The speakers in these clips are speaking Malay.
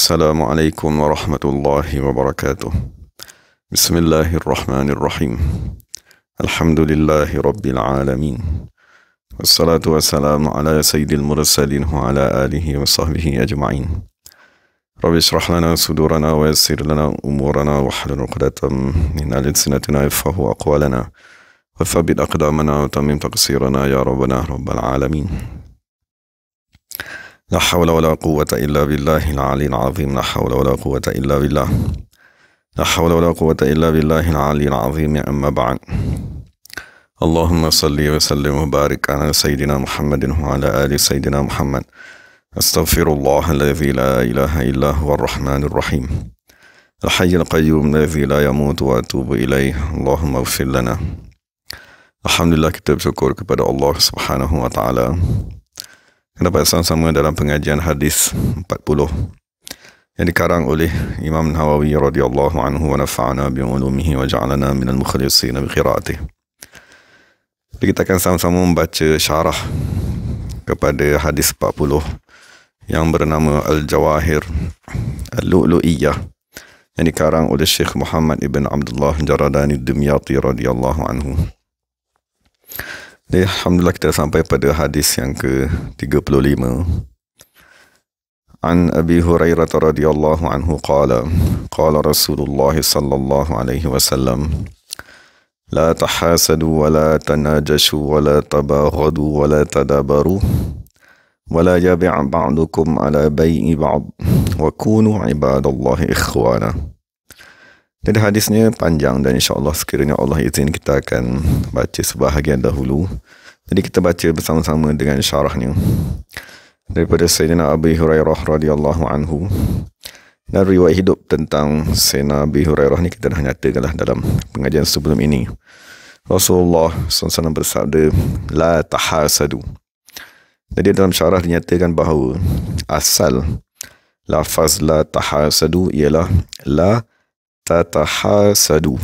Assalamualaikum warahmatullahi wabarakatuh. Bismillahirrahmanirrahim. Alhamdulillahi rabbil alamin. Wassalatu wassalamu ala sayyidil mursalin wa ala alihi wa sahbihi ajma'in. Rabbi shrah lana sudurana wa yassir lana umurana wa hlul 'uqdatam min alsinatina yafqahu aqwalana wa thabbit aqdamana wa tammim taqsirana ya rabbana rabbal alamin. لا حول ولا قوة إلا بالله العلي العظيم. لا حول ولا قوة إلا بالله. لا حول ولا قوة إلا بالله العلي العظيم. أما بعد. اللهم صل وسلم وبارك على سيدنا محمد وعلى آل سيدنا محمد. أستغفر الله الذي لا إله إلا هو الرحمن الرحيم الحي القيوم الذي لا يموت وأتوب إليه. اللهم اغفر لنا. Alhamdulillah, kita bersyukur kepada Allah Subhanahu wa taala. Kita dapat sama-sama dalam pengajian hadis 40 yang dikarang oleh Imam Nawawi radhiyallahu anhu wa nafa'ana bi ulumihi wa ja'alana minal mukhlisin bi qiraatih. Kita akan sama-sama membaca syarah kepada hadis 40 yang bernama Al-Jawahir Al-Lu'lu'iyah yang dikarang oleh Syekh Muhammad ibn Abdullah Jaradani Dimyati radhiyallahu anhu. Jadi, alhamdulillah, kita sampai pada hadis yang ke-35. An Abi Hurairah radhiyallahu anhu qala Rasulullah sallallahu alaihi wasallam la tahasadu wa la tanajashu wa la tabaghadu wa la tadabaru wa la yabi' ba'dukum ala bai'i ba'd wa kunu ibadallahi ikhwana. Jadi hadisnya panjang dan insyaAllah sekiranya Allah izin kita akan baca sebahagian dahulu. Jadi kita baca bersama-sama dengan syarahnya. Daripada Sayyidina Abi Hurairah radhiyallahu anhu. Dan riwayat hidup tentang Sayyidina Abi Hurairah ni kita dah nyatakanlah dalam pengajian sebelum ini. Rasulullah SAW bersabda, la tahasadu. Jadi dalam syarah dinyatakan bahawa asal lafaz la tahasadu ialah la tatahasadu.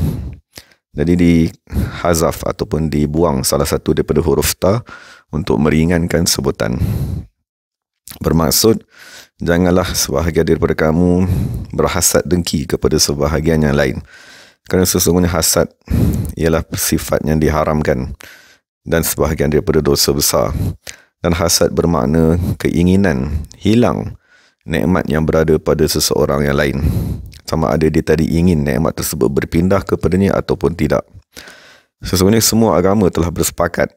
Jadi dihazaf ataupun dibuang salah satu daripada huruf ta untuk meringankan sebutan. Bermaksud, janganlah sebahagian daripada kamu berhasad dengki kepada sebahagian yang lain. Kerana sesungguhnya hasad ialah sifat yang diharamkan dan sebahagian daripada dosa besar. Dan hasad bermakna keinginan hilang nikmat yang berada pada seseorang yang lain. Sama ada dia tadi ingin nikmat tersebut berpindah kepadanya ataupun tidak. Sesungguhnya semua agama telah bersepakat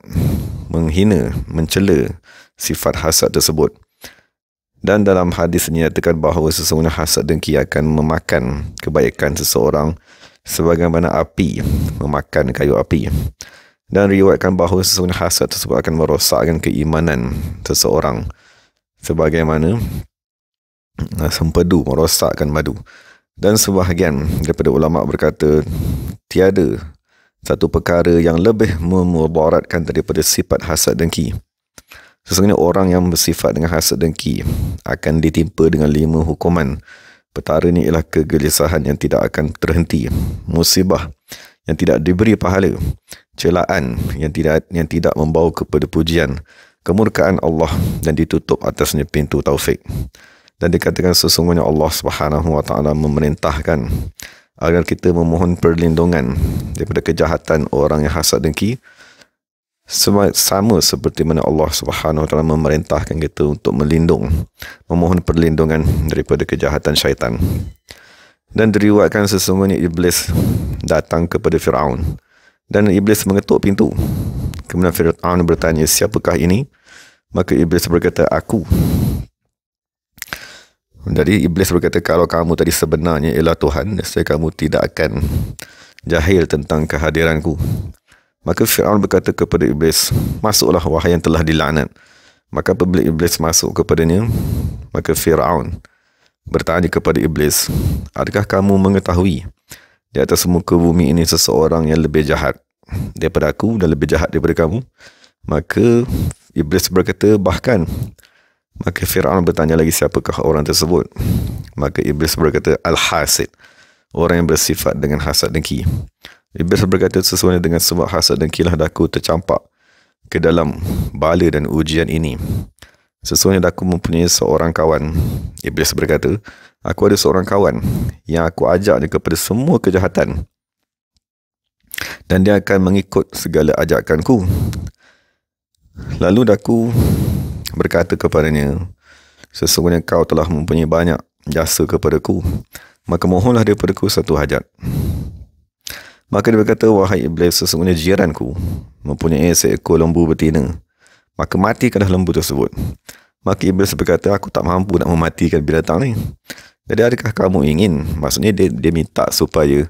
menghina, mencela sifat hasad tersebut. Dan dalam hadis dinyatakan bahawa sesungguhnya hasad dengki akan memakan kebaikan seseorang sebagaimana api memakan kayu api. Dan riwayatkan bahawa sesungguhnya hasad tersebut akan merosakkan keimanan seseorang sebagaimana sempedu merosakkan madu. Dan sebahagian daripada ulama berkata, tiada satu perkara yang lebih memudaratkan daripada sifat hasad dengki. Sesungguhnya orang yang bersifat dengan hasad dengki akan ditimpa dengan 5 hukuman. Perkara ini ialah kegelisahan yang tidak akan terhenti, musibah yang tidak diberi pahala, celaan yang tidak membawa kepada pujian, kemurkaan Allah dan ditutup atasnya pintu taufik. Dan dikatakan sesungguhnya Allah Subhanahu wa taala memerintahkan agar kita memohon perlindungan daripada kejahatan orang yang hasad dengki, sama seperti mana Allah Subhanahu wa taala memerintahkan kita untuk memohon perlindungan daripada kejahatan syaitan. Dan diriwayatkan sesungguhnya iblis datang kepada Firaun dan iblis mengetuk pintu. Kemudian Firaun bertanya, siapakah ini? Maka iblis berkata, aku. Jadi iblis berkata, kalau kamu tadi sebenarnya ialah Tuhan, nescaya kamu tidak akan jahil tentang kehadiranku. Maka Fir'aun berkata kepada iblis, masuklah wahai yang telah dilaknat. Maka apabila iblis masuk kepadanya, maka Fir'aun bertanya kepada iblis, adakah kamu mengetahui di atas muka bumi ini seseorang yang lebih jahat daripada aku dan lebih jahat daripada kamu? Maka iblis berkata, bahkan. Maka Fir'aun bertanya lagi, siapakah orang tersebut? Maka iblis berkata, Al-Hasid, orang yang bersifat dengan hasad dengki. Iblis berkata, sesungguhnya dengan sebab hasad dengkilah daku tercampak ke dalam bala dan ujian ini. Sesungguhnya aku mempunyai seorang kawan. Iblis berkata, Aku ada seorang kawan yang aku ajak dia kepada semua kejahatan, dan dia akan mengikut segala ajakanku. Lalu aku berkata kepadanya, sesungguhnya kau telah mempunyai banyak jasa kepadaku, maka mohonlah daripadaku satu hajat. Maka dia berkata, wahai iblis, sesungguhnya jiranku mempunyai seekor lembu betina, maka matikanlah lembu tersebut. Maka iblis berkata, aku tak mampu nak mematikan binatang ni. Jadi adakah kamu ingin, maksudnya dia minta supaya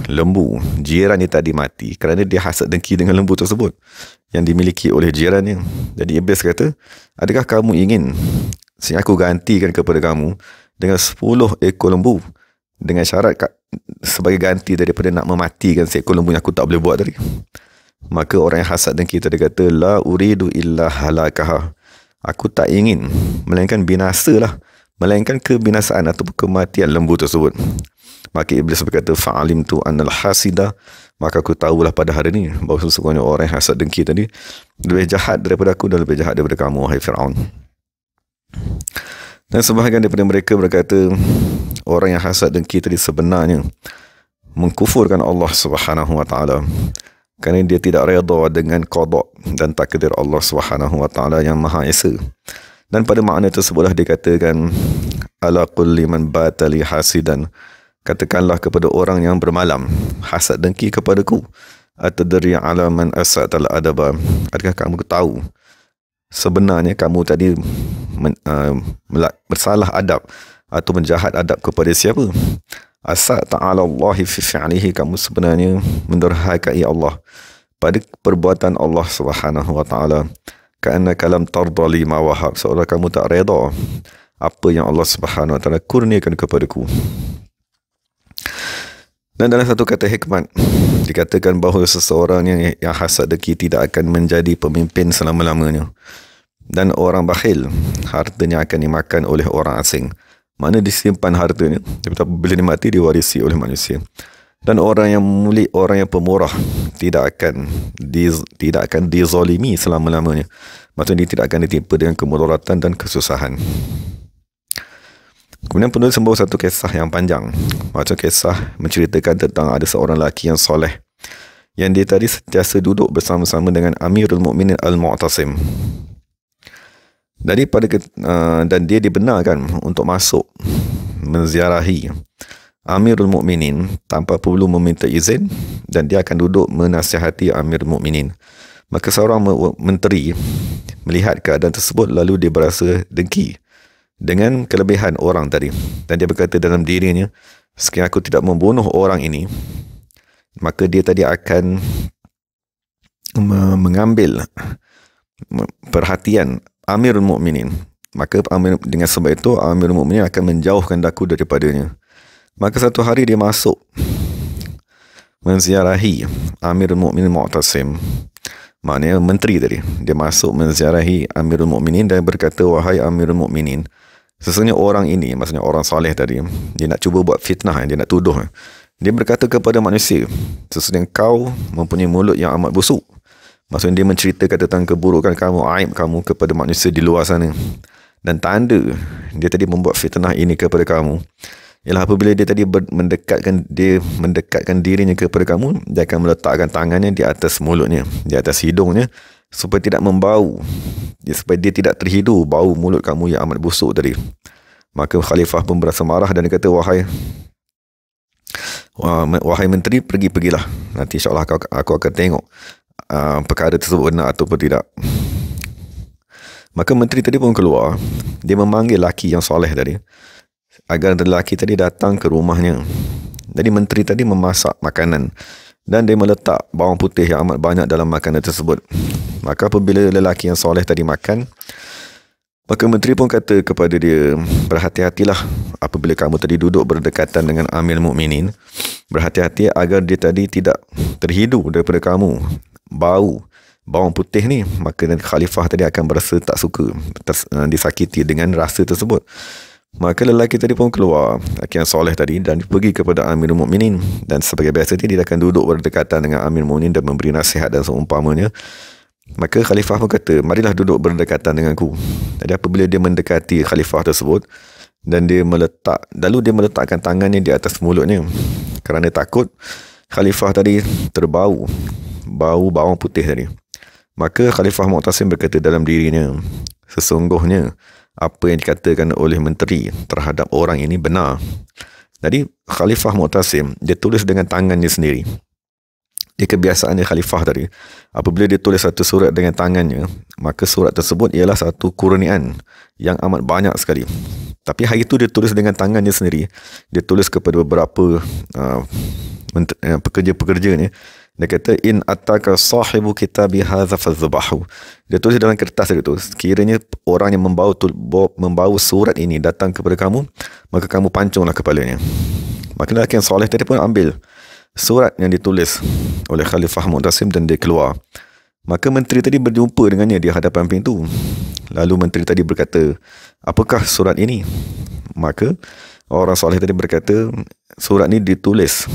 lembu jiran dia tadi mati kerana dia hasad dengki dengan lembu tersebut yang dimiliki oleh jirannya. Jadi iblis kata, adakah kamu ingin sehingga aku gantikan kepada kamu dengan 10 ekor lembu, dengan syarat sebagai ganti daripada nak mematikan seekor lembu yang aku tak boleh buat tadi. Maka orang yang hasad dengki tadi kata, la uridu illa halakaha, aku tak ingin melainkan binasalah, melainkan kebinasaan atau kematian lembu tersebut. Maka iblis berkata, fa'alimtu annal hasida, maka aku tahulah pada hari ini bahawa sesungguhnya orang yang hasad dengki tadi lebih jahat daripada aku dan lebih jahat daripada kamu, wahai Fir'aun. Dan sebahagian daripada mereka berkata, orang yang hasad dengki tadi sebenarnya mengkufurkan Allah Subhanahu wa taala kerana dia tidak redha dengan qada dan takdir Allah Subhanahu wa taala yang Maha Esa. Dan pada makna tersebutlah dikatakan, ala kulli man batali hasidan, katakanlah kepada orang yang bermalam hasad dengki kepadaku, atadri ala man asatal adaba, adakah kamu tahu sebenarnya kamu tadi bersalah adab atau menjahat adab kepada siapa? Asat ta'ala Allahi fi fi'lihi, kamu sebenarnya mendurhakai Allah pada perbuatan Allah Subhanahu wa taala. Ka'annaka lam tarda lima wahab, seolah kamu tak redha apa yang Allah Subhanahu wa taala kurniakan kepadaku. Dan dalam satu kata hikmat dikatakan bahawa seseorang yang hasad dengki tidak akan menjadi pemimpin selama-lamanya, dan orang bakhil hartanya akan dimakan oleh orang asing. Mana disimpan hartanya, tetapi bila dia mati diwarisi oleh manusia. Dan orang yang mulia, orang yang pemurah tidak akan dizalimi selama-lamanya. Maksudnya dia tidak akan ditimpa dengan kemudaratan dan kesusahan. Kemudian penulis membawa satu kisah yang panjang. Macam kisah menceritakan tentang ada seorang lelaki yang soleh, yang dia tadi sentiasa duduk bersama-sama dengan Amirul Mukminin Al-Mu'tasim. Dan dia dibenarkan untuk masuk menziarahi Amirul Mukminin tanpa perlu meminta izin, dan dia akan duduk menasihati Amirul Mukminin. Maka seorang menteri melihat keadaan tersebut, lalu dia berasa dengki dengan kelebihan orang tadi, dan dia berkata dalam dirinya, sekiranya aku tidak membunuh orang ini, maka dia tadi akan mengambil perhatian Amirul Mukminin. Maka dengan sebab itu Amirul Mukminin akan menjauhkan daku daripadanya. Maka satu hari dia masuk menziarahi Amirul Mukminin Mu'tasim, maknanya menteri tadi. Dia masuk menziarahi Amirul Mukminin dan berkata, wahai Amirul Mukminin, sesungguhnya orang ini, maksudnya orang soleh tadi, dia nak cuba buat fitnah, dia nak tuduh. Dia berkata kepada manusia, sesungguhnya kau mempunyai mulut yang amat busuk. Maksudnya dia menceritakan tentang keburukan kamu, aib kamu kepada manusia di luar sana. Dan tanda dia tadi membuat fitnah ini kepada kamu ialah apabila dia tadi mendekatkan dirinya kepada kamu, dia akan meletakkan tangannya di atas mulutnya, di atas hidungnya, supaya tidak membau, supaya dia tidak terhidu bau mulut kamu yang amat busuk tadi. Maka khalifah pun berasa marah dan dia kata, wahai menteri, pergilah, nanti insyaAllah aku akan tengok perkara tersebut benar ataupun tidak. Maka menteri tadi pun keluar. Dia memanggil lelaki yang soleh tadi agar lelaki tadi datang ke rumahnya. Jadi menteri tadi memasak makanan dan dia meletak bawang putih yang amat banyak dalam makanan tersebut. Maka apabila lelaki yang soleh tadi makan, maka menteri pun kata kepada dia, berhati-hatilah apabila kamu tadi duduk berdekatan dengan Amir Mukminin. Berhati-hati agar dia tadi tidak terhidu daripada kamu bau bawang putih ni. Maka khalifah tadi akan berasa tak suka, disakiti dengan rasa tersebut. Maka lelaki tadi pun keluar, lelaki yang soleh tadi, dan pergi kepada Amirul Mukminin. Dan sebagai biasa dia akan duduk berdekatan dengan Amirul Mukminin dan memberi nasihat dan seumpamanya. Maka khalifah pun kata, marilah duduk berdekatan denganku. Jadi apabila dia mendekati khalifah tersebut, dan lalu dia meletakkan tangannya di atas mulutnya kerana takut khalifah tadi terbau bau bawang putih tadi. Maka Khalifah Mu'tasim berkata dalam dirinya, sesungguhnya apa yang dikatakan oleh menteri terhadap orang ini benar. Jadi Khalifah Mu'tasim dia tulis dengan tangannya sendiri. Dia kebiasaannya Khalifah tadi, apabila dia tulis satu surat dengan tangannya, maka surat tersebut ialah satu kurniaan yang amat banyak sekali. Tapi hari itu dia tulis dengan tangannya sendiri. Dia tulis kepada beberapa pekerja-pekerjanya. Dia kata, in ataka sahibu kitabi hadza fadhbahu. Dia tulis dalam kertas itu, sekiranya orang yang membawa surat ini datang kepada kamu, maka kamu pancunglah kepalanya. Maka lelaki yang soleh tadi pun ambil surat yang ditulis oleh Khalifah Mu'tasim dan dia keluar. Maka menteri tadi berjumpa dengannya di hadapan pintu. Lalu menteri tadi berkata, apakah surat ini? Maka orang soleh tadi berkata, surat ini ditulis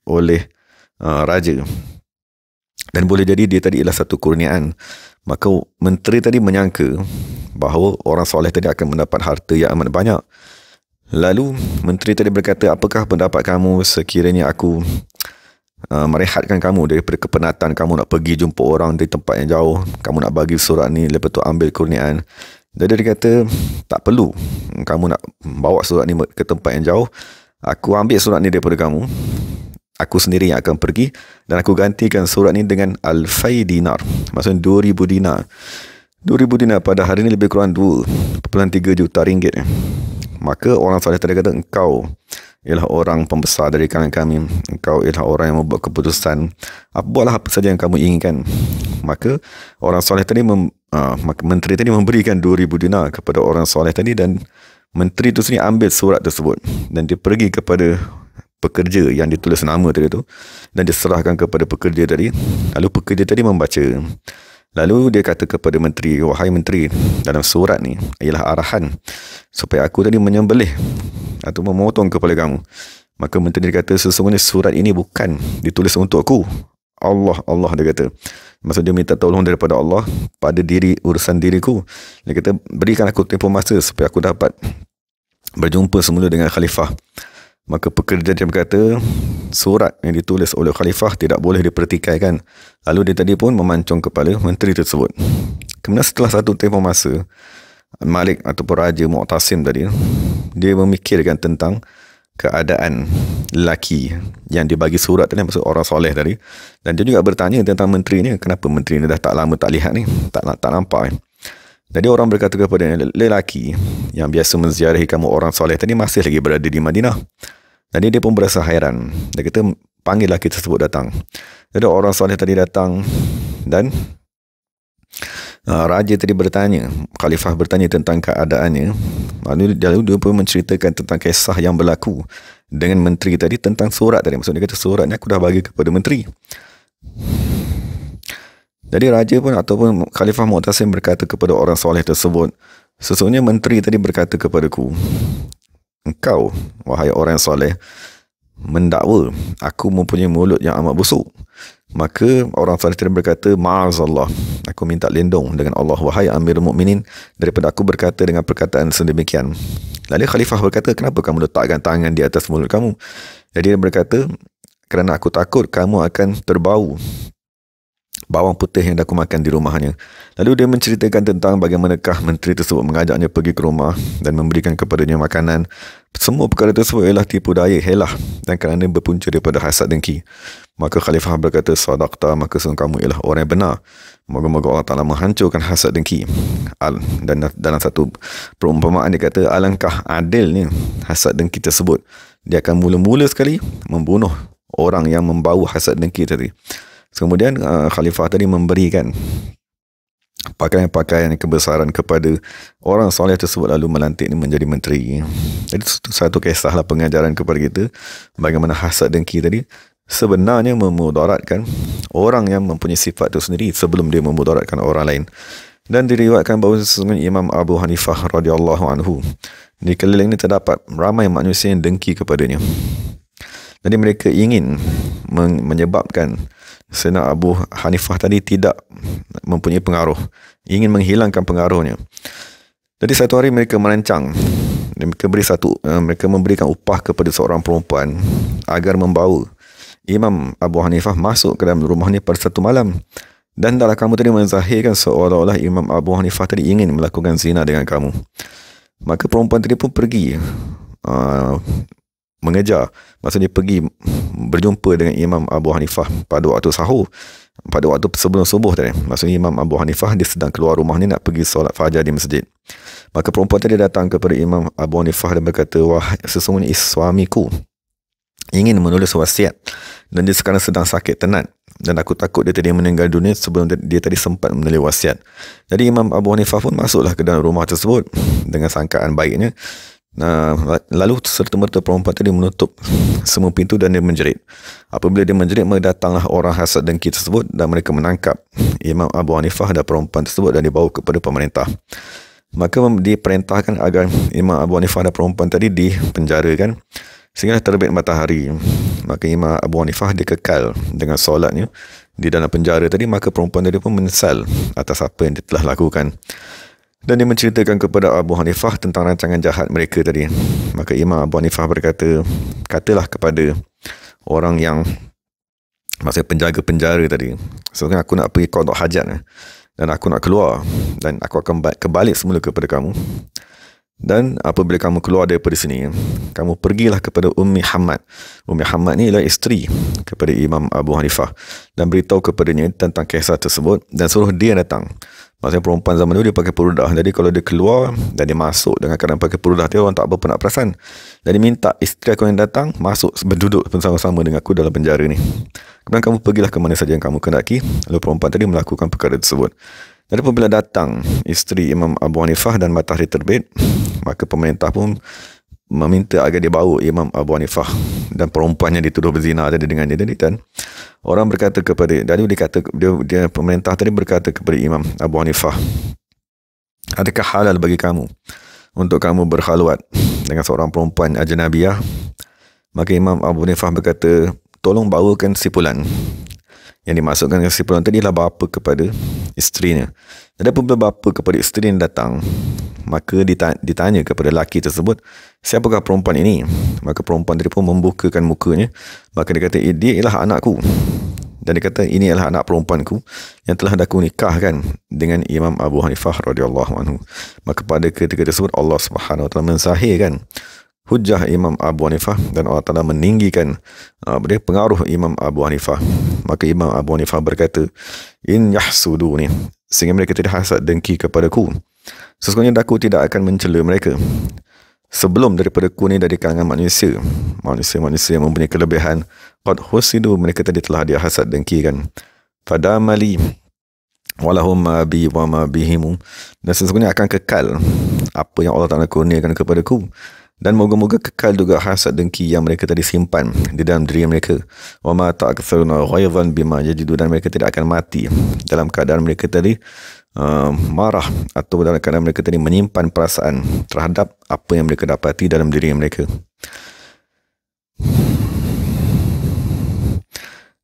oleh raja, dan boleh jadi dia tadi ialah satu kurniaan. Maka menteri tadi menyangka bahawa orang soleh tadi akan mendapat harta yang amat banyak. Lalu menteri tadi berkata, apakah pendapat kamu sekiranya aku merehatkan kamu daripada kepenatan kamu nak pergi jumpa orang di tempat yang jauh, kamu nak bagi surat ni, lepas tu ambil kurniaan. Jadi dia kata, tak perlu kamu nak bawa surat ni ke tempat yang jauh, aku ambil surat ni daripada kamu, aku sendiri yang akan pergi, dan aku gantikan surat ni dengan alfai dinar, maksudnya 2,000 dinar. 2,000 dinar pada hari ini lebih kurang 2.3 juta ringgit. Maka orang soleh tadi kata, engkau ialah orang pembesar dari kalangan kami, engkau ialah orang yang membuat keputusan, buatlah apa saja yang kamu inginkan. Maka orang soleh tadi maka menteri tadi memberikan 2,000 dinar kepada orang soleh tadi, dan menteri itu sendiri ambil surat tersebut dan dia pergi kepada pekerja yang ditulis nama tadi tu, dan diserahkan kepada pekerja tadi. Lalu pekerja tadi membaca. Lalu dia kata kepada menteri, wahai menteri, dalam surat ni ialah arahan supaya aku tadi menyembelih atau memotong kepala kamu. Maka menteri dia kata, sesungguhnya surat ini bukan ditulis untuk aku. Allah dia kata. Maksud dia minta tolong daripada Allah pada urusan diriku. Dia kata, berikan aku tempoh masa supaya aku dapat berjumpa semula dengan khalifah. Maka pekerja dia berkata, surat yang ditulis oleh khalifah tidak boleh dipertikaikan. Lalu dia tadi pun memancung kepala menteri tersebut. Kemudian setelah satu tempoh masa, Malik ataupun Raja Mu'tasim tadi, dia memikirkan tentang keadaan lelaki yang dibagi surat tadi, maksud orang soleh tadi. Dan dia juga bertanya tentang menteri ni, kenapa menteri ni dah tak lama tak lihat ni, tak nampak. Jadi orang berkata kepada lelaki yang biasa menziarahi kamu orang soleh tadi masih lagi berada di Madinah. Jadi dia pun berasa hairan. Dia kata, panggil lelaki tersebut datang. Jadi orang soleh tadi datang, dan raja tadi bertanya, khalifah bertanya tentang keadaannya. Lalu dia pun menceritakan tentang kisah yang berlaku dengan menteri tadi tentang surat tadi. Maksudnya dia kata, surat ni aku dah bagi kepada menteri. Jadi raja pun ataupun Khalifah Mu'tasim berkata kepada orang soleh tersebut, sesungguhnya menteri tadi berkata kepadaku, engkau, wahai orang soleh, mendakwa aku mempunyai mulut yang amat busuk. Maka orang soleh tadi berkata, ma'azallah, aku minta lindung dengan Allah, wahai Amirul Mukminin, daripada aku berkata dengan perkataan sedemikian. Lalu Khalifah berkata, kenapa kamu letakkan tangan di atas mulut kamu? Jadi dia berkata, kerana aku takut kamu akan terbau bawang putih yang dah aku makan di rumahnya. Lalu dia menceritakan tentang bagaimanakah menteri tersebut mengajaknya pergi ke rumah dan memberikan kepadanya makanan. Semua perkara tersebut ialah tipu daya, helah, dan kerana berpunca daripada hasad dengki. Maka Khalifah berkata, sadaqta, maka sungguh kamu ialah orang yang benar. Moga-moga Allah Ta'ala menghancurkan hasad dengki. Dan dalam satu perumpamaan dia kata, alangkah adilnya hasad dengki tersebut. Dia akan mula-mula sekali membunuh orang yang membau hasad dengki tadi. Kemudian khalifah tadi memberikan pakaian-pakaian kebesaran kepada orang soleh tersebut, lalu melantik menjadi menteri. Jadi satu kisahlah pengajaran kepada kita bagaimana hasad dengki tadi sebenarnya memudaratkan orang yang mempunyai sifat itu sendiri sebelum dia memudaratkan orang lain. Dan diriwayatkan bahawa sesungguhnya Imam Abu Hanifah radhiyallahu anhu, di keliling ini terdapat ramai manusia yang dengki kepadanya. Jadi mereka ingin menyebabkan Sayyidina Abu Hanifah tadi tidak mempunyai pengaruh, ingin menghilangkan pengaruhnya. Jadi satu hari mereka merancang mereka memberikan upah kepada seorang perempuan agar membawa Imam Abu Hanifah masuk ke dalam rumah ni pada satu malam. Dan dalam kamu tadi menzahirkan seolah-olah Imam Abu Hanifah tadi ingin melakukan zina dengan kamu. Maka perempuan tadi pun pergi mengejar, maksudnya pergi berjumpa dengan Imam Abu Hanifah pada waktu sahur, pada waktu sebelum subuh tadi. Maksudnya Imam Abu Hanifah dia sedang keluar rumah ni nak pergi solat fajar di masjid. Maka perempuan tadi datang kepada Imam Abu Hanifah dan berkata, wah, sesungguhnya suamiku ingin menulis wasiat dan dia sekarang sedang sakit tenat dan aku takut dia tadi meninggal dunia sebelum dia tadi sempat menulis wasiat. Jadi Imam Abu Hanifah pun masuklah ke dalam rumah tersebut dengan sangkaan baiknya. Lalu serta-merta perempuan tadi menutup semua pintu dan dia menjerit. Apabila dia menjerit, maka datanglah orang hasad dengki tersebut dan mereka menangkap Imam Abu Hanifah dan perempuan tersebut dan dibawa kepada pemerintah. Maka diperintahkan agar Imam Abu Hanifah dan perempuan tadi dipenjarakan sehingga terbit matahari. Maka Imam Abu Hanifah dia kekal dengan solatnya di dalam penjara tadi. Maka perempuan tadi pun menyesal atas apa yang dia telah lakukan. Dan dia menceritakan kepada Abu Hanifah tentang rancangan jahat mereka tadi. Maka Imam Abu Hanifah berkata, katalah kepada orang yang, maksudnya penjaga penjara tadi, sebenarnya aku nak pergi qada hajat dan aku nak keluar dan aku akan kembali semula kepada kamu. Dan apabila kamu keluar daripada sini, kamu pergilah kepada Ummi Hamad. Ummi Hamad ni ialah isteri kepada Imam Abu Hanifah, dan beritahu kepadanya tentang kisah tersebut dan suruh dia datang. Maksudnya perempuan zaman dulu dia pakai perudah. Jadi kalau dia keluar dan dia masuk dengan keadaan pakai perudah, dia orang tak berapa nak perasan. Jadi minta isteri aku yang datang masuk berduduk bersama-sama dengan aku dalam penjara ni. Kemudian kamu pergilah ke mana saja yang kamu kendaki. Lalu perempuan tadi melakukan perkara tersebut. Dan apabila datang isteri Imam Abu Hanifah dan matahari terbit, maka pemerintah pun meminta agar dia bawa Imam Abu Hanifah dan perempuan yang dituduh berzina tadi dengan dia tadi. Dan orang berkata kepada dia pemerintah tadi berkata kepada Imam Abu Hanifah, adakah halal bagi kamu untuk kamu berkhalwat dengan seorang perempuan ajnabiyah? Maka Imam Abu Hanifah berkata, tolong bawakan sipulan. Yang dimasukkan dengan sipulan tadi adalah bapa kepada isterinya. Jadi apabila bapa kepada isteri datang, maka ditanya kepada lelaki tersebut, siapakah perempuan ini? Maka perempuan tadi pun membukakan mukanya. Maka dia kata, dia ialah anakku. Dan dia kata, ini adalah anak perempuanku yang telah aku nikahkan dengan Imam Abu Hanifah radhiyallahu anhu. Maka pada ketika tersebut Allah Subhanahu wa taala mensahihkan hujah Imam Abu Hanifah dan Allah Ta'ala meninggikan pengaruh Imam Abu Hanifah. Maka Imam Abu Hanifah berkata, in yahsuduni, sehingga mereka tidak hasad dengki kepadaku, sesungguhnya aku tidak akan mencela mereka sebelum daripada ku ni dari kalangan manusia yang mempunyai kelebihan. Qad husidu, mereka tadi telah dia hasad dengkikan. Fadamali walahum ma bi wa ma bihim, dan sesungguhnya akan kekal apa yang Allah Ta'ala kurniakan kepadaku. Dan moga-moga kekal juga hasad dengki yang mereka tadi simpan di dalam diri mereka. Wa ma ta'aktsaruna ghaidhan bima yajidu, dan mereka tidak akan mati dalam keadaan mereka tadi marah atau dalam keadaan mereka tadi menyimpan perasaan terhadap apa yang mereka dapati dalam diri mereka.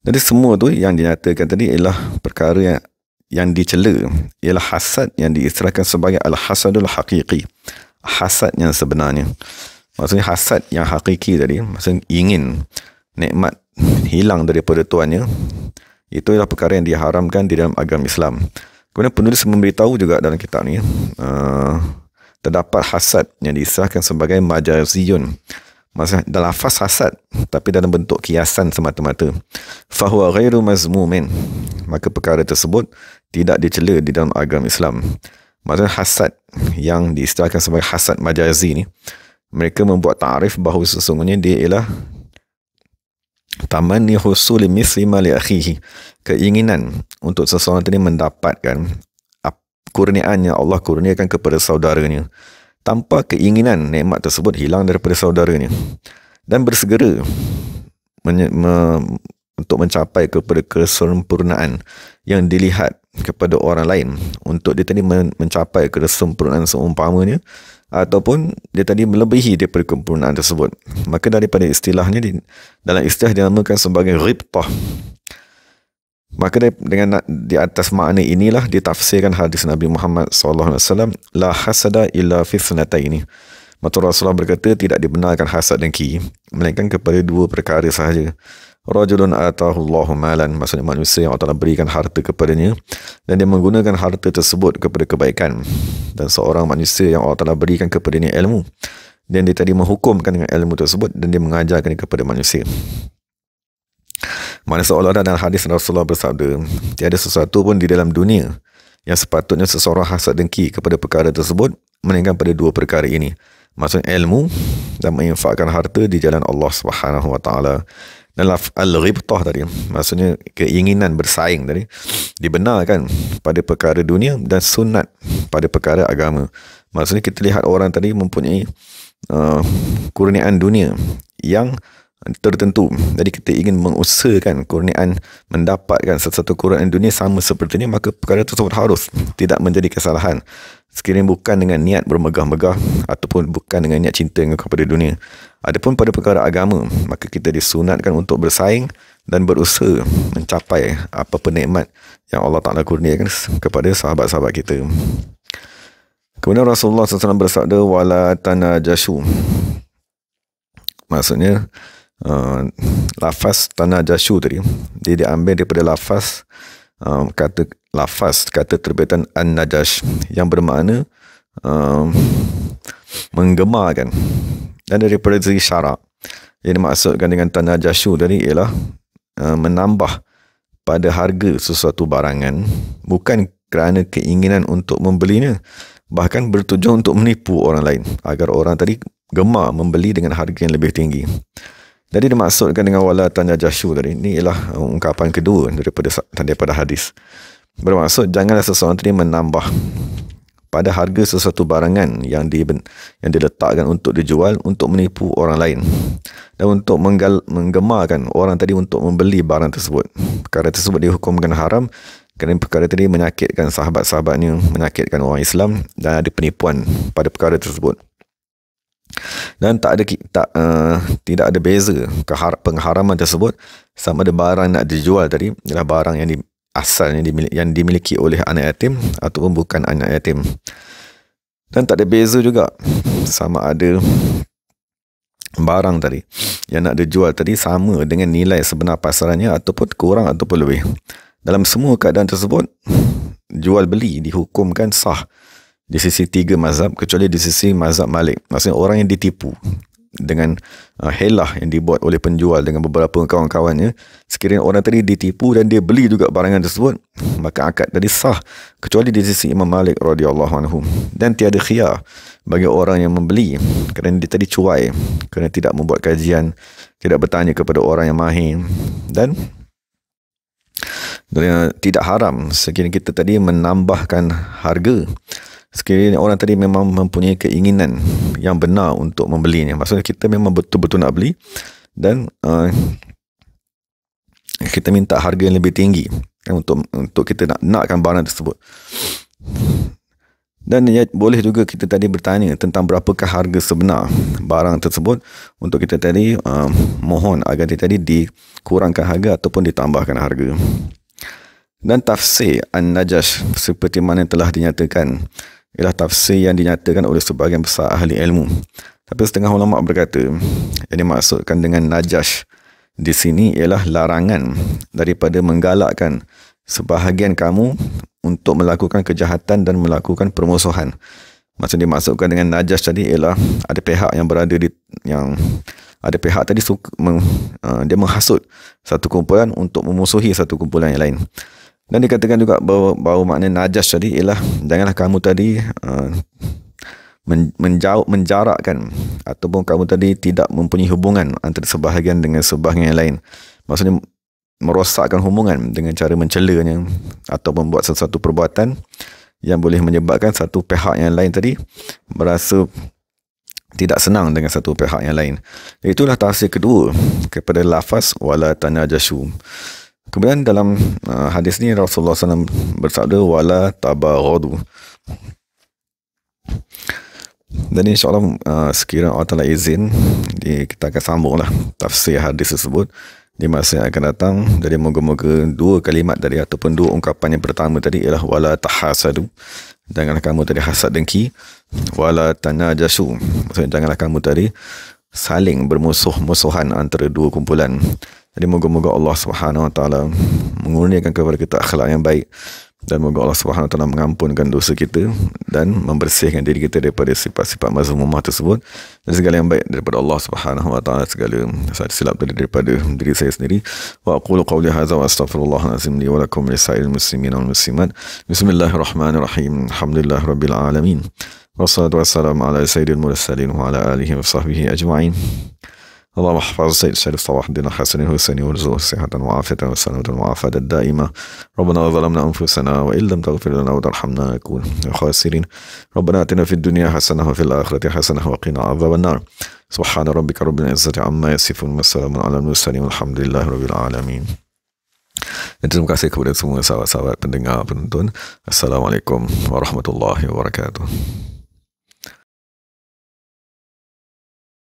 Jadi semua tu yang dinyatakan tadi ialah perkara yang dicela, ialah hasad yang diistilahkan sebagai al-hasadul haqiqi, hasad yang sebenarnya. Maksudnya hasad yang hakiki tadi, maksudnya ingin nikmat hilang daripada tuannya, itu adalah perkara yang diharamkan di dalam agama Islam. Kemudian penulis memberitahu juga dalam kitab ni, terdapat hasad yang diistilahkan sebagai majaziyun. Maksudnya dalam lafaz hasad tapi dalam bentuk kiasan semata-mata. Fahuwa ghairu mazmumin, maka perkara tersebut tidak dicela di dalam agama Islam. Maksudnya hasad yang diistilahkan sebagai hasad majazi ni, mereka membuat ta'rif bahawa sesungguhnya dia ialah tamanni husuli misli ma li akhihi, keinginan untuk seseorang tadi mendapatkan kurniaan yang Allah kurniakan kepada saudaranya, tanpa keinginan nikmat tersebut hilang daripada saudaranya, dan bersegera untuk mencapai kepada kesempurnaan yang dilihat kepada orang lain, untuk dia tadi mencapai kesempurnaan seumpamanya, ataupun dia tadi melebihi daripada kesempurnaan tersebut. Maka daripada istilahnya, dalam istilah dinamakan sebagai ghibtah. Maka dengan di atas makna inilah ditafsirkan hadis Nabi Muhammad SAW, la hasada illa fi thnataini, Maka Rasulullah berkata, tidak dibenarkan hasad dengki melainkan kepada dua perkara sahaja. Rajulun atahu Allahu malan, maksudnya manusia yang Allah Ta'ala berikan harta kepadanya dan dia menggunakan harta tersebut kepada kebaikan. Dan seorang manusia yang Allah Ta'ala berikan kepadanya ilmu dan dia tadi menghukumkan dengan ilmu tersebut dan dia mengajarkan kepada manusia. Mana seolah dalam hadis Rasulullah bersabda, tiada sesuatu pun di dalam dunia yang sepatutnya seseorang hasad dengki kepada perkara tersebut melainkan pada dua perkara ini. Maksudnya ilmu dan menginfakkan harta di jalan Allah Subhanahu Wa Taala. Dan al-ghibtah tadi, maksudnya keinginan bersaing tadi, dibenarkan pada perkara dunia dan sunat pada perkara agama. Maksudnya kita lihat orang tadi mempunyai kurniaan dunia yang tertentu. Jadi kita ingin mengusahakan kurniaan, mendapatkan sesuatu kurniaan dunia sama seperti ini, maka perkara tersebut harus tidak menjadi kesalahan. Sekiranya bukan dengan niat bermegah-megah ataupun bukan dengan niat cinta kepada dunia. Adapun pada perkara agama, maka kita disunatkan untuk bersaing dan berusaha mencapai apa nikmat yang Allah Ta'ala kurniakan kepada sahabat-sahabat kita. Kemudian Rasulullah SAW bersabda, wala tanajashu. Maksudnya lafaz tanajashu tadi, dia diambil daripada lafaz kata terbitan an-najash yang bermakna menggemarkan. Dan daripada segi syarak, yang dimaksudkan dengan tanajashu tadi ialah menambah pada harga sesuatu barangan bukan kerana keinginan untuk membelinya, bahkan bertujuan untuk menipu orang lain agar orang tadi gemar membeli dengan harga yang lebih tinggi. Jadi dimaksudkan dengan wala tanajashu tadi, ini ialah ungkapan kedua daripada hadis. Bermaksud janganlah seseorang tadi menambah pada harga sesuatu barangan yang diletakkan untuk dijual untuk menipu orang lain dan untuk menggemarkan orang tadi untuk membeli barang tersebut. Perkara tersebut dihukumkan haram kerana perkara tadi menyakitkan sahabat-sahabatnya, menyakitkan orang Islam dan ada penipuan pada perkara tersebut. Dan tidak ada beza pengharaman tersebut sama ada barang nak dijual tadi adalah barang yang asalnya dimiliki oleh anak yatim ataupun bukan anak yatim. Dan tak ada beza juga sama ada barang tadi yang nak dijual tadi sama dengan nilai sebenar pasarannya ataupun kurang ataupun lebih. Dalam semua keadaan tersebut, jual beli dihukumkan sah di sisi tiga mazhab kecuali di sisi mazhab Malik. Maksudnya orang yang ditipu dengan helah yang dibuat oleh penjual dengan beberapa kawan-kawannya, sekiranya orang tadi ditipu dan dia beli juga barangan tersebut, maka akad tadi sah kecuali di sisi Imam Malik radhiyallahu anhu. Dan tiada khiyar bagi orang yang membeli kerana dia tadi cuai, kerana tidak membuat kajian, tidak bertanya kepada orang yang mahir, dan tidak haram sekiranya kita tadi menambahkan harga sekiranya orang tadi memang mempunyai keinginan yang benar untuk membelinya. Maksudnya kita memang betul-betul nak beli dan kita minta harga yang lebih tinggi untuk kita nakkan barang tersebut. Dan boleh juga kita tadi bertanya tentang berapakah harga sebenar barang tersebut untuk kita tadi mohon agar dia tadi dikurangkan harga ataupun ditambahkan harga. Dan tafsir an-najash seperti mana telah dinyatakan ialah tafsir yang dinyatakan oleh sebahagian besar ahli ilmu. Tapi setengah ulama berkata yang dimaksudkan dengan najash di sini ialah larangan daripada menggalakkan sebahagian kamu untuk melakukan kejahatan dan melakukan permusuhan. Maksud dimaksudkan dengan najash tadi ialah ada pihak yang berada ada pihak tadi dia menghasut satu kumpulan untuk memusuhi satu kumpulan yang lain. Dan dikatakan juga bahawa makna najas tadi ialah janganlah kamu tadi menjarakkan ataupun kamu tadi tidak mempunyai hubungan antara sebahagian dengan sebahagian yang lain. Maksudnya merosakkan hubungan dengan cara mencelanya atau membuat sesuatu perbuatan yang boleh menyebabkan satu pihak yang lain tadi merasa tidak senang dengan satu pihak yang lain. Itulah tafsir kedua kepada lafaz wala tanajashu. Kemudian dalam hadis ni Rasulullah SAW bersabda wala tabaghadu. Dan insyaAllah sekiranya Allah Ta'ala izin kita akan sambunglah tafsir hadis tersebut di masa yang akan datang. Jadi moga-moga dua kalimat tadi ataupun dua ungkapan yang pertama tadi ialah wala tahasadu, janganlah kamu tadi hasad dengki, wala tanajasu, maksudnya janganlah kamu tadi saling bermusuh-musuhan antara dua kumpulan. Jadi moga-moga Allah Subhanahu Wa Taala mengurniakan kepada kita akhlak yang baik, dan moga Allah Subhanahu Wa Taala mengampunkan dosa kita dan membersihkan diri kita daripada sifat-sifat mazmumah tersebut, dan segala yang baik daripada Allah Subhanahu Wa Taala, segala silap daripada diri saya sendiri. Wa aqulu qawli hadza wa astaghfirullahal azim li wa lakum wa lisa'il muslimin wal muslimat. Bismillahirrahmanirrahim. Alhamdulillahirabbil alamin. Wassalatu wassalamu ala sayyidil mursalin wa ala alihi wa sahbihi ajma'in. اللهم احفظ سيد الشريف صلاح الدين الحسن الحسيني وارزقه صحة وعافية والسلامة والمعافاة الدائمة. ربنا ظلمنا أنفسنا وإن لم تغفر لنا وترحمنا نكون من الخاسرين. ربنا آتنا في الدنيا حسنة وفي الآخرة حسنة وقنا عذاب النار. سبحان ربك رب العزة عما يصفون والسلام على المرسلين والحمد لله رب العالمين. Dan terima kasih kepada semua sahabat-sahabat pendengar penonton. Assalamualaikum warahmatullahi wabarakatuh.